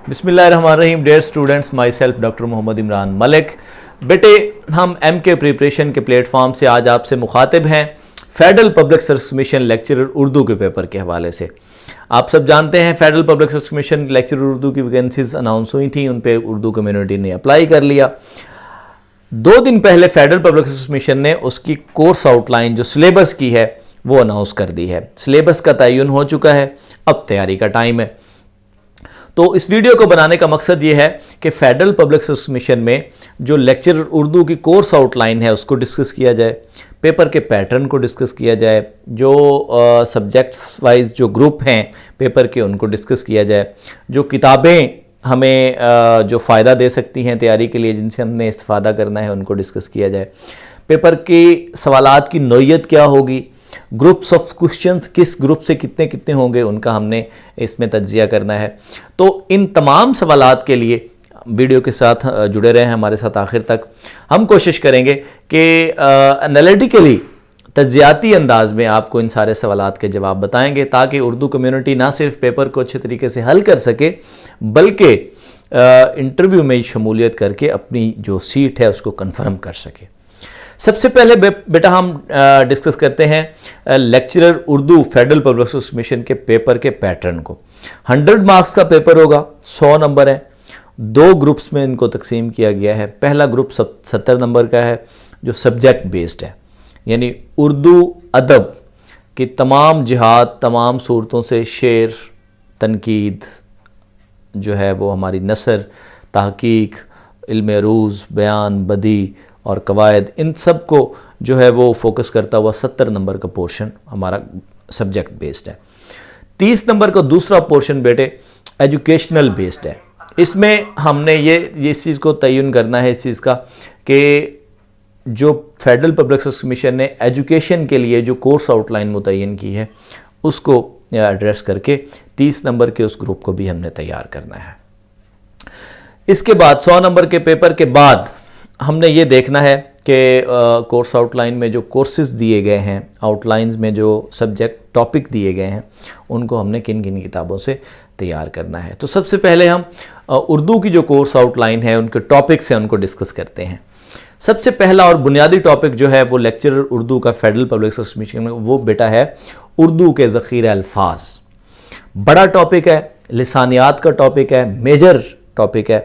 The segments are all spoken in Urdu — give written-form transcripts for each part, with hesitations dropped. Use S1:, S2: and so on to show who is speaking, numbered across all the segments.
S1: بسم اللہ الرحمن الرحیم. Dear students, my self doctor Muhammad Imran Malik. بیٹے, ہم ایم کے پریپریشن کے پلیٹ فارم سے آج آپ سے مخاطب ہیں federal public service commission lecturer Urdu کے پیپر کے حوالے سے. آپ سب جانتے ہیں federal public service commission lecturer Urdu کی ویکینسیز اناؤنس ہوئی تھیں, ان پہ اردو کمیونٹی نے اپلائی کر لیا. 2 دن پہلے فیڈرل پبلک سروس کمیشن نے اس کی کورس آؤٹ لائن جو سلیبس کی ہے وہ اناؤنس کر دی ہے. سلیبس کا تعین ہو چکا ہے, اب تیاری کا ٹائم ہے. تو اس ویڈیو کو بنانے کا مقصد یہ ہے کہ فیڈرل پبلک سروس کمیشن میں جو لیکچرر اردو کی کورس آؤٹ لائن ہے اس کو ڈسکس کیا جائے, پیپر کے پیٹرن کو ڈسکس کیا جائے, جو سبجیکٹس وائز جو گروپ ہیں پیپر کے ان کو ڈسکس کیا جائے, جو کتابیں ہمیں جو فائدہ دے سکتی ہیں تیاری کے لیے جن سے ہم نے استفادہ کرنا ہے ان کو ڈسکس کیا جائے, پیپر کی سوالات کی نوعیت کیا ہوگی, گروپس آف کوشچنز کس گروپ سے کتنے کتنے ہوں گے ان کا ہم نے اس میں تجزیہ کرنا ہے. تو ان تمام سوالات کے لیے ویڈیو کے ساتھ جڑے رہے ہیں ہمارے ساتھ آخر تک. ہم کوشش کریں گے کہ انالیٹیکلی تجزیاتی انداز میں آپ کو ان سارے سوالات کے جواب بتائیں گے تاکہ اردو کمیونٹی نہ صرف پیپر کو اچھے طریقے سے حل کر سکے بلکہ انٹرویو میں شمولیت کر کے اپنی جو سیٹ ہے اس کو کنفرم کر سکے. سب سے پہلے بیٹا ہم ڈسکس کرتے ہیں lecturer Urdu federal public service commission کے پیپر کے پیٹرن کو. 100 مارکس کا پیپر ہوگا, 100 نمبر ہے, 2 گروپس میں ان کو تقسیم کیا گیا ہے. پہلا گروپ 70 نمبر کا ہے جو سبجیکٹ بیسڈ ہے, یعنی اردو ادب کی تمام جہات, تمام صورتوں سے شعر, تنقید جو ہے وہ ہماری نثر, تحقیق, علم عروض, بیان, بدیع اور قواعد, ان سب کو جو ہے وہ فوکس کرتا ہوا 70 نمبر کا پورشن ہمارا سبجیکٹ بیسڈ ہے. 30 نمبر کا دوسرا پورشن بیٹے ایجوکیشنل بیسڈ ہے. اس میں ہم نے یہ اس چیز کو تعین کرنا ہے اس چیز کا کہ جو فیڈرل پبلک سروس کمیشن نے ایجوکیشن کے لیے جو کورس آؤٹ لائن متعین کی ہے اس کو ایڈریس کر کے 30 نمبر کے اس گروپ کو بھی ہم نے تیار کرنا ہے. اس کے بعد 100 نمبر کے پیپر کے بعد ہم نے یہ دیکھنا ہے کہ کورس آؤٹ لائن میں جو کورسز دیے گئے ہیں, آؤٹ لائنز میں جو سبجیکٹ ٹاپک دیے گئے ہیں ان کو ہم نے کن کن کتابوں سے تیار کرنا ہے. تو سب سے پہلے ہم اردو کی جو کورس آؤٹ لائن ہے ان کے ٹاپکس ہیں ان کو ڈسکس کرتے ہیں. سب سے پہلا اور بنیادی ٹاپک جو ہے وہ لیکچرر اردو کا فیڈرل پبلک سروس کمیشن میں وہ بیٹا ہے اردو کے ذخیرہ الفاظ. بڑا ٹاپک ہے, لسانیات کا ٹاپک ہے, میجر ٹاپک ہے.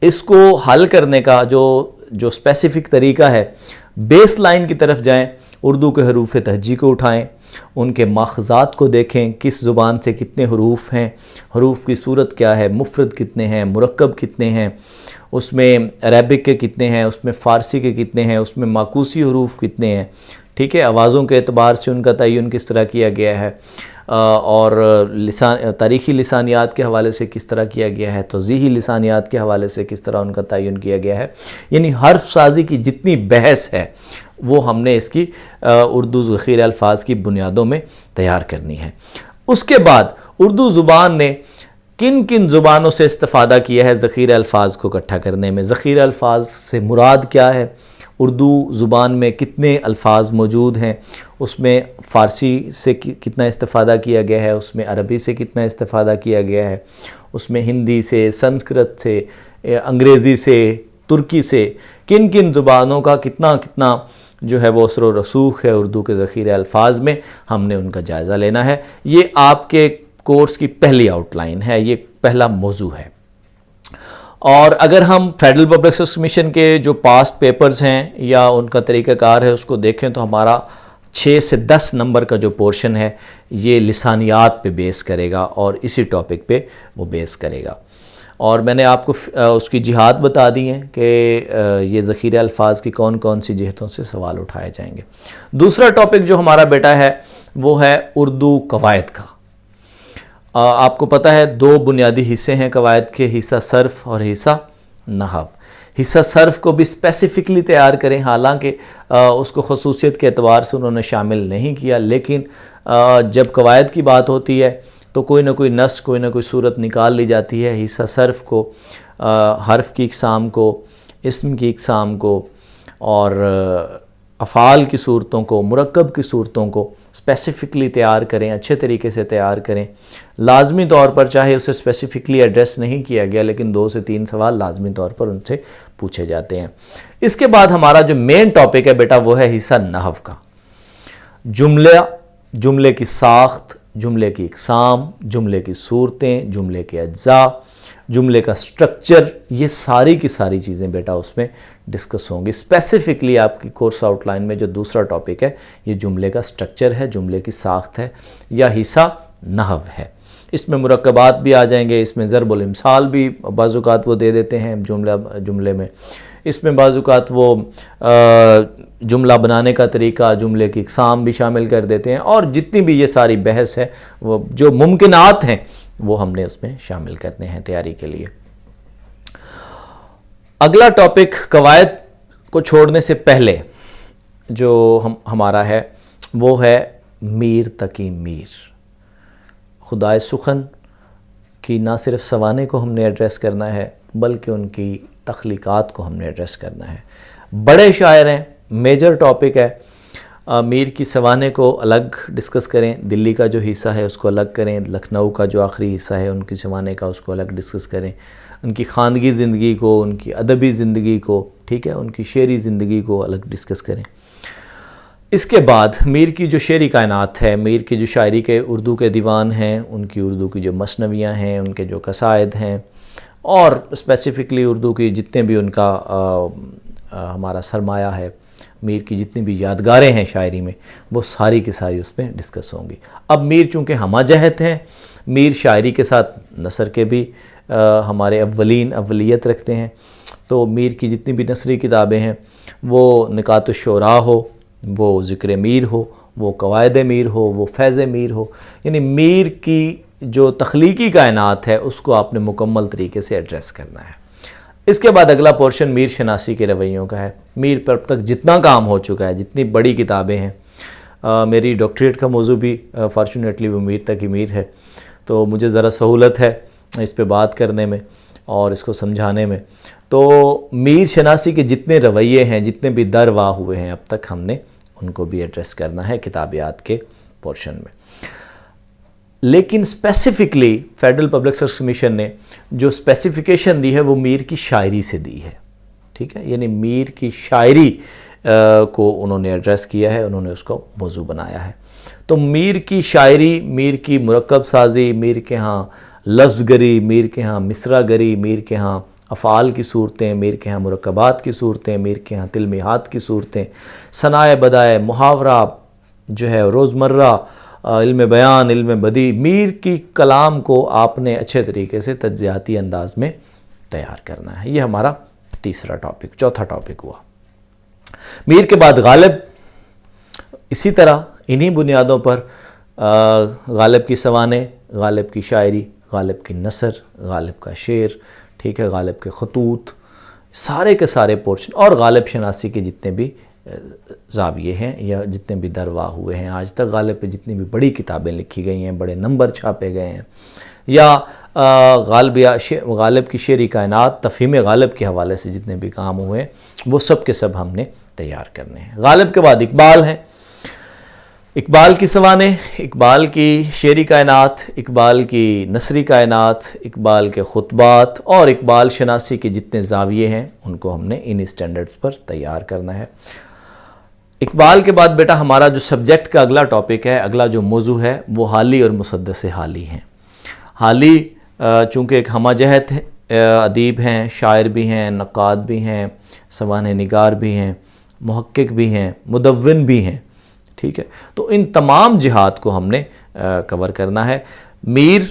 S1: اس کو حل کرنے کا جو اسپیسیفک طریقہ ہے, بیس لائن کی طرف جائیں, اردو کے حروف تہجی کو اٹھائیں, ان کے ماخذات کو دیکھیں, کس زبان سے کتنے حروف ہیں, حروف کی صورت کیا ہے, مفرد کتنے ہیں, مرکب کتنے ہیں, اس میں عربک کے کتنے ہیں, اس میں فارسی کے کتنے ہیں, اس میں معکوسی حروف کتنے ہیں, ٹھیک ہے, آوازوں کے اعتبار سے ان کا تعین کس طرح کیا گیا ہے, اور تاریخی لسانیات کے حوالے سے کس طرح کیا گیا ہے, توضیحی لسانیات کے حوالے سے کس طرح ان کا تعین کیا گیا ہے. یعنی حرف سازی کی جتنی بحث ہے وہ ہم نے اس کی اردو ذخیرہ الفاظ کی بنیادوں میں تیار کرنی ہے. اس کے بعد اردو زبان نے کن کن زبانوں سے استفادہ کیا ہے ذخیرہ الفاظ کو اکٹھا کرنے میں, ذخیرہ الفاظ سے مراد کیا ہے, اردو زبان میں کتنے الفاظ موجود ہیں, اس میں فارسی سے کتنا استفادہ کیا گیا ہے, اس میں عربی سے کتنا استفادہ کیا گیا ہے, اس میں ہندی سے, سنسکرت سے, انگریزی سے, ترکی سے, کن کن زبانوں کا کتنا کتنا جو ہے وہ اثر و رسوخ ہے اردو کے ذخیرہ الفاظ میں, ہم نے ان کا جائزہ لینا ہے. یہ آپ کے کورس کی پہلی آؤٹ لائن ہے, یہ پہلا موضوع ہے. اور اگر ہم فیڈرل پبلک سروس کمیشن کے جو پاسٹ پیپرز ہیں یا ان کا طریقہ کار ہے اس کو دیکھیں تو ہمارا 6 سے 10 نمبر کا جو پورشن ہے یہ لسانیات پہ بیس کرے گا اور اسی ٹاپک پہ وہ بیس کرے گا. اور میں نے آپ کو اس کی جہات بتا دی ہیں کہ یہ ذخیرہ الفاظ کی کون کون سی جہتوں سے سوال اٹھائے جائیں گے. دوسرا ٹاپک جو ہمارا بیٹا ہے وہ ہے اردو قواعد کا. آپ کو پتہ ہے 2 بنیادی حصے ہیں قواعد کے, حصہ صرف اور حصہ نحو. حصہ صرف کو بھی اسپیسیفکلی تیار کریں, حالانکہ اس کو خصوصیت کے اعتبار سے انہوں نے شامل نہیں کیا, لیکن جب قواعد کی بات ہوتی ہے تو کوئی نہ کوئی نص, کوئی نہ کوئی صورت نکال لی جاتی ہے. حصہ صرف کو حرف کی اقسام کو, اسم کی اقسام کو اور افعال کی صورتوں کو, مرکب کی صورتوں کو اسپیسیفکلی تیار کریں، اچھے طریقے سے تیار کریں. لازمی طور پر چاہے اسے اسپیسیفکلی ایڈریس نہیں کیا گیا لیکن 2 سے 3 سوال لازمی طور پر ان سے پوچھے جاتے ہیں. اس کے بعد ہمارا جو مین ٹاپک ہے بیٹا وہ ہے حصہ نحو کا. جملے کی ساخت، جملے کی اقسام، جملے کی صورتیں، جملے کے اجزاء، جملے کا سٹرکچر، یہ ساری کی ساری چیزیں بیٹا اس میں ڈسکس ہوں گی. اسپیسیفکلی آپ کی کورس آؤٹ لائن میں جو دوسرا ٹاپک ہے یہ جملے کا سٹرکچر ہے، جملے کی ساخت ہے یا حصہ نحو ہے. اس میں مرکبات بھی آ جائیں گے، اس میں ضرب الامثال بھی بعض اوقات وہ دے دیتے ہیں جملے میں. اس میں بعض اوقات وہ جملہ بنانے کا طریقہ، جملے کی اقسام بھی شامل کر دیتے ہیں، اور جتنی بھی یہ ساری بحث ہے وہ جو ممکنات ہیں وہ ہم نے اس میں شامل کرنے ہیں تیاری کے لیے. اگلا ٹاپک قواعد کو چھوڑنے سے پہلے جو ہمارا ہے وہ ہے میر تقی میر. خدائے سخن کی نہ صرف سوانے کو ہم نے ایڈریس کرنا ہے بلکہ ان کی تخلیقات کو ہم نے ایڈریس کرنا ہے. بڑے شاعر ہیں، میجر ٹاپک ہے. میر کی سوانے کو الگ ڈسکس کریں، دلی کا جو حصہ ہے اس کو الگ کریں، لکھنؤ کا جو آخری حصہ ہے ان کی سوانے کا اس کو الگ ڈسکس کریں، ان کی خاندگی زندگی کو، ان کی ادبی زندگی کو، ٹھیک ہے، ان کی شعری زندگی کو الگ ڈسکس کریں. اس کے بعد میر کی جو شعری کائنات ہے، میر کی جو شاعری کے اردو کے دیوان ہیں، ان کی اردو کی جو مثنویاں ہیں، ان کے جو قصائد ہیں، اور اسپیسیفکلی اردو کی جتنے بھی ان کا ہمارا سرمایہ ہے، میر کی جتنی بھی یادگاریں ہیں شاعری میں، وہ ساری کی ساری اس میں ڈسکس ہوں گی. اب میر چونکہ ہمہ جہت ہیں، میر شاعری کے ساتھ نثر کے بھی ہمارے اولیت رکھتے ہیں، تو میر کی جتنی بھی نثری کتابیں ہیں وہ نکات الشعراء ہو، وہ ذکر میر ہو، وہ قواعد میر ہو، وہ فیض میر ہو، یعنی میر کی جو تخلیقی کائنات ہے اس کو آپ نے مکمل طریقے سے ایڈریس کرنا ہے. اس کے بعد اگلا پورشن میر شناسی کے رویوں کا ہے. میر پر اب تک جتنا کام ہو چکا ہے، جتنی بڑی کتابیں ہیں، میری ڈاکٹریٹ کا موضوع بھی فارچونیٹلی وہ میر تقی میر ہے، تو مجھے ذرا سہولت ہے اس پہ بات کرنے میں اور اس کو سمجھانے میں. تو میر شناسی کے جتنے رویے ہیں، جتنے بھی در واہ ہوئے ہیں اب تک، ہم نے ان کو بھی ایڈریس کرنا ہے کتابیات کے پورشن میں. لیکن specifically federal public service commission نے جو اسپیسیفیکیشن دی ہے وہ میر کی شاعری سے دی ہے، ٹھیک ہے، یعنی میر کی شاعری کو انہوں نے ایڈریس کیا ہے، انہوں نے اس کو موضوع بنایا ہے. تو میر کی شاعری، میر کی مرکب سازی، میر کے ہاں لفظ گری، میر کے ہاں مصرع گری، میر کے ہاں افعال کی صورتیں، میر کے ہاں مرکبات کی صورتیں، میر کے ہاں تلمیحات کی صورتیں، ثنائے بدائے، محاورہ جو ہے روزمرہ، علم بیان، علم بدیع، میر کی کلام کو آپ نے اچھے طریقے سے تجزیاتی انداز میں تیار کرنا ہے. یہ ہمارا چوتھا ٹاپک ہوا. میر کے بعد غالب، اسی طرح انہی بنیادوں پر غالب کی سوانے، غالب کی شاعری، غالب کی نثر، غالب کا شعر، ٹھیک ہے، غالب کے خطوط، سارے کے سارے پورشن، اور غالب شناسی کے جتنے بھی زاویے ہیں یا جتنے بھی درواہ ہوئے ہیں آج تک، غالب پہ جتنی بھی بڑی کتابیں لکھی گئی ہیں، بڑے نمبر چھاپے گئے ہیں، یا غالب کی شعری کائنات، تفہیم غالب کے حوالے سے جتنے بھی کام ہوئے ہیں وہ سب کے سب ہم نے تیار کرنے ہیں. غالب کے بعد اقبال ہیں. اقبال کی سوانے، اقبال کی شعری کائنات، اقبال کی نثری کائنات، اقبال کے خطبات اور اقبال شناسی کے جتنے زاویے ہیں ان کو ہم نے ان سٹینڈرڈز پر تیار کرنا ہے. اقبال کے بعد بیٹا ہمارا جو سبجیکٹ کا اگلا ٹاپک ہے، اگلا جو موضوع ہے وہ حالی اور مسدس حالی ہیں. حالی چونکہ ایک ہمہ جہت ادیب ہیں، شاعر بھی ہیں، نقاد بھی ہیں، سوانح نگار بھی ہیں، محقق بھی ہیں، مدون بھی ہیں، ٹھیک ہے، تو ان تمام جہات کو ہم نے کور کرنا ہے. میر،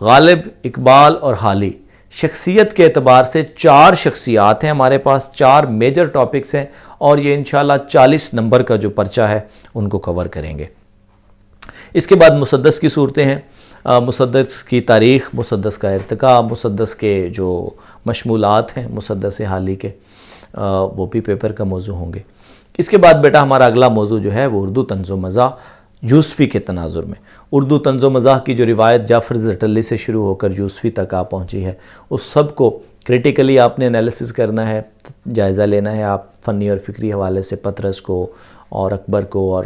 S1: غالب، اقبال اور حالی شخصیت کے اعتبار سے 4 شخصیات ہیں ہمارے پاس، 4 میجر ٹاپکس ہیں، اور یہ انشاءاللہ 40 نمبر کا جو پرچہ ہے ان کو کور کریں گے. اس کے بعد مسدس کی صورتیں ہیں، مسدس کی تاریخ، مسدس کا ارتقاء، مسدس کے جو مشمولات ہیں مسدس حالی کے، وہ بھی پیپر کا موضوع ہوں گے. اس کے بعد بیٹا ہمارا اگلا موضوع جو ہے وہ اردو طنز و مزاح یوسفی کے تناظر میں. اردو طنز و مزاح کی جو روایت جعفر زٹلی سے شروع ہو کر یوسفی تک آ پہنچی ہے، اس سب کو کریٹیکلی آپ نے انالیسس کرنا ہے، جائزہ لینا ہے. آپ فنی اور فکری حوالے سے پطرس کو اور اکبر کو اور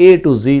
S1: A to Z